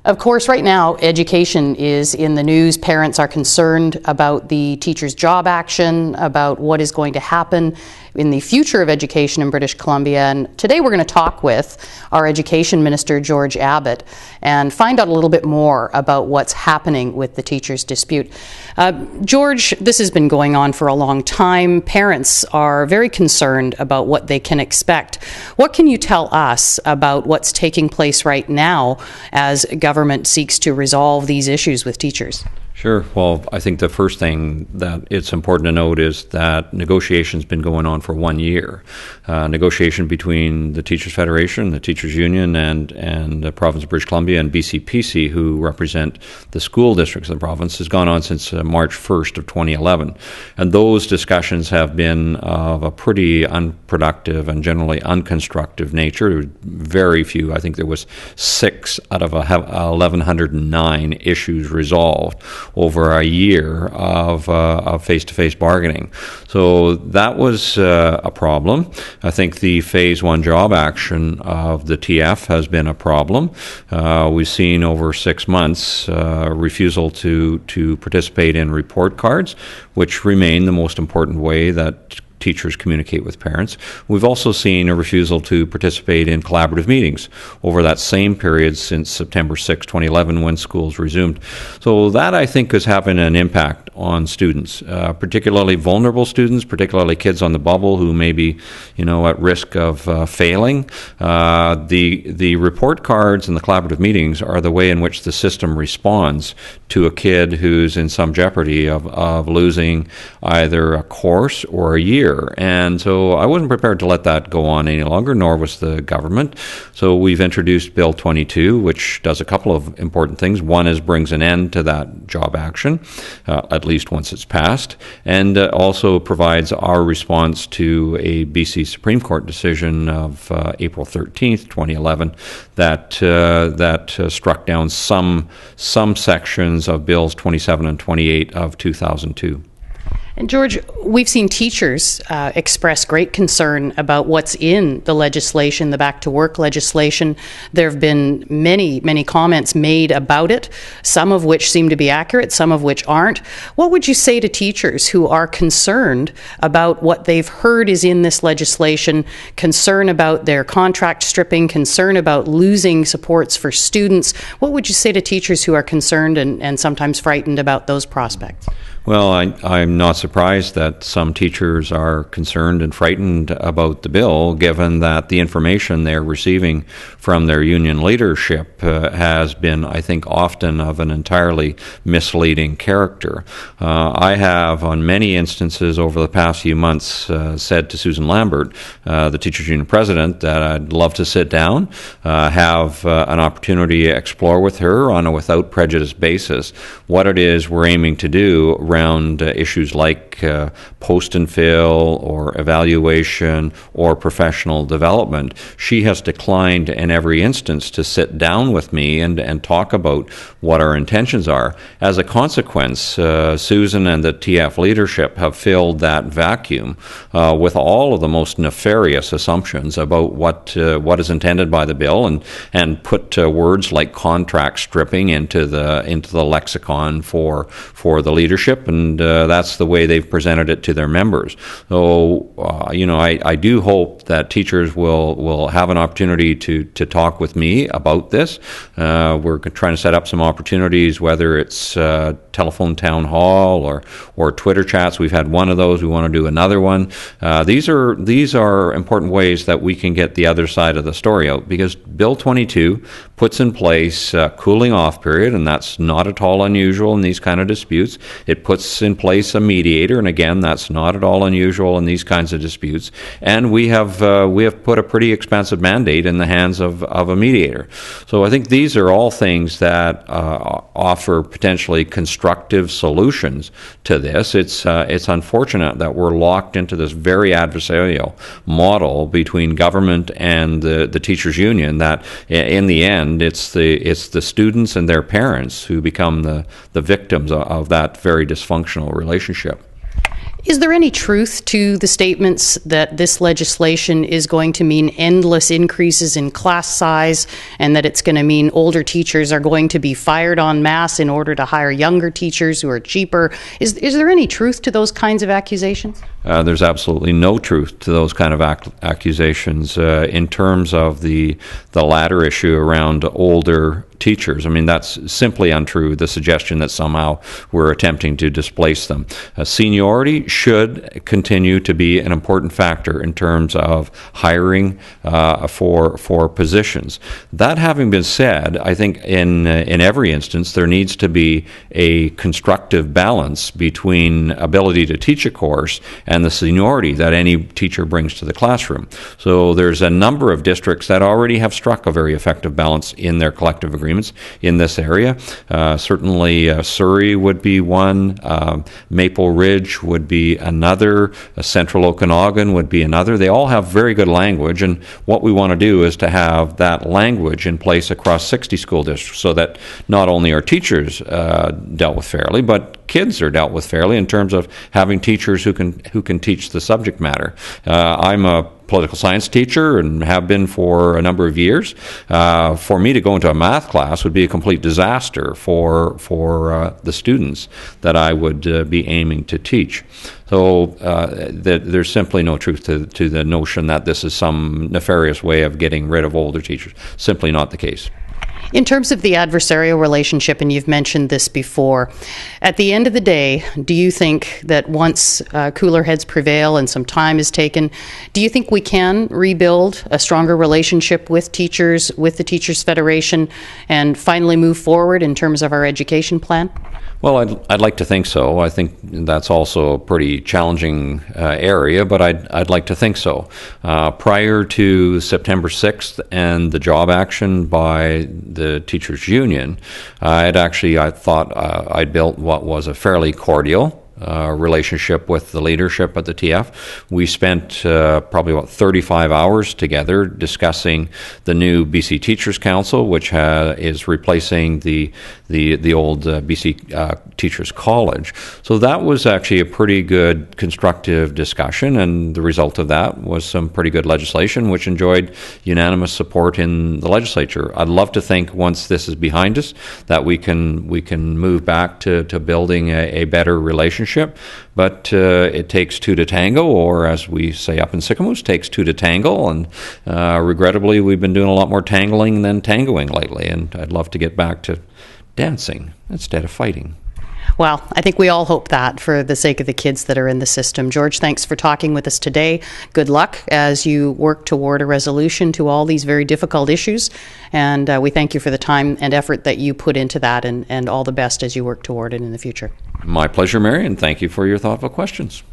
Of course, right now, education is in the news. Parents are concerned about the teachers' job action, about what is going to happen in the future of education in British Columbia. And today we're going to talk with our Education Minister, George Abbott, and find out a little bit more about what's happening with the teachers' dispute. George, this has been going on for a long time. Parents are very concerned about what they can expect. What can you tell us about what's taking place right now as government seeks to resolve these issues with teachers? Sure. Well, I think the first thing that it's important to note is that negotiation's been going on for 1 year. Negotiation between the Teachers Federation, the Teachers Union, and the Province of British Columbia and BCPC, who represent the school districts of the province, has gone on since March 1st of 2011. And those discussions have been of a pretty unproductive and generally unconstructive nature. There were very few. I think there was 6 out of 1,109 issues resolved over a year of face-to-face bargaining. So that was a problem. I think the Phase 1 job action of the TF has been a problem. We've seen over 6 months refusal to participate in report cards, which remain the most important way that teachers communicate with parents. We've also seen a refusal to participate in collaborative meetings over that same period since September 6, 2011, when schools resumed. So that, I think, is having an impact on students, particularly vulnerable students, particularly kids on the bubble who may be, at risk of failing. The report cards and the collaborative meetings are the way in which the system responds to a kid who's in some jeopardy of losing either a course or a year. And so I wasn't prepared to let that go on any longer, nor was the government. So we've introduced Bill 22, which does a couple of important things. One is brings an end to that job action, at least once it's passed, and also provides our response to a BC Supreme Court decision of April 13th, 2011, that struck down some sections of Bills 27 and 28 of 2002. And George, we've seen teachers express great concern about what's in the legislation, the back to work legislation. There have been many, many comments made about it, some of which seem to be accurate, some of which aren't. What would you say to teachers who are concerned about what they've heard is in this legislation, concern about their contract stripping, concern about losing supports for students? What would you say to teachers who are concerned and sometimes frightened about those prospects? Well, I'm not surprised that some teachers are concerned and frightened about the bill, given that the information they're receiving from their union leadership has been, I think, often of an entirely misleading character. I have, on many instances over the past few months, said to Susan Lambert, the Teachers Union president, that I'd love to sit down, have an opportunity to explore with her on a without prejudice basis what it is we're aiming to do around issues like post and fill or evaluation or professional development. She has declined in every instance to sit down with me and talk about what our intentions are. As a consequence, Susan and the TF leadership have filled that vacuum with all of the most nefarious assumptions about what is intended by the bill, and put words like contract stripping into the lexicon for the leadership. And that's the way they've presented it to their members. So, I do hope that teachers will have an opportunity to talk with me about this. We're trying to set up some opportunities, whether it's telephone town hall or Twitter chats. We've had one of those. We want to do another one. These are important ways that we can get the other side of the story out, because Bill 22 puts in place a cooling off period, and that's not at all unusual in these kind of disputes. It puts in place a mediator, and again, that's not at all unusual in these kinds of disputes. And we have put a pretty expensive mandate in the hands of a mediator. So I think these are all things that offer potentially constructive solutions to this. It's unfortunate that we're locked into this very adversarial model between government and the teachers union, that in the end it's the students and their parents who become the victims of that very dysfunctional relationship. Is there any truth to the statements that this legislation is going to mean endless increases in class size and that it's going to mean older teachers are going to be fired en masse in order to hire younger teachers who are cheaper? Is there any truth to those kinds of accusations? There's absolutely no truth to those kind of accusations in terms of the latter issue around older teachers. I mean, that's simply untrue, the suggestion that somehow we're attempting to displace them. Seniority should continue to be an important factor in terms of hiring for positions. That having been said, I think in every instance there needs to be a constructive balance between ability to teach a course and the seniority that any teacher brings to the classroom. So there's a number of districts that already have struck a very effective balance in their collective agreements in this area. Certainly Surrey would be one, Maple Ridge would be another, Central Okanagan would be another. They all have very good language, and what we want to do is to have that language in place across 60 school districts so that not only are teachers dealt with fairly, but kids are dealt with fairly in terms of having teachers who can teach the subject matter. I'm a political science teacher and have been for a number of years. For me to go into a math class would be a complete disaster for the students that I would be aiming to teach. So there's simply no truth to the notion that this is some nefarious way of getting rid of older teachers. Simply not the case. In terms of the adversarial relationship, and you've mentioned this before, at the end of the day, do you think that once cooler heads prevail and some time is taken, do you think we can rebuild a stronger relationship with teachers, with the Teachers Federation, and finally move forward in terms of our education plan? Well, I'd like to think so. I think that's also a pretty challenging area, but I'd like to think so. Prior to September 6th and the job action by the teachers' union, I thought I'd built what was a fairly cordial relationship with the leadership at the TF. We spent probably about 35 hours together discussing the new BC Teachers Council, which is replacing the old BC Teachers College. So that was actually a pretty good constructive discussion, and the result of that was some pretty good legislation which enjoyed unanimous support in the legislature. I'd love to think once this is behind us that we can move back to building a better relationship, but it takes two to tango, or as we say up in Sicamous, takes two to tangle, and regrettably we've been doing a lot more tangling than tangoing lately, and I'd love to get back to dancing instead of fighting. Well, I think we all hope that for the sake of the kids that are in the system. George, thanks for talking with us today. Good luck as you work toward a resolution to all these very difficult issues, and we thank you for the time and effort that you put into that, and all the best as you work toward it in the future. My pleasure, Mary, and thank you for your thoughtful questions.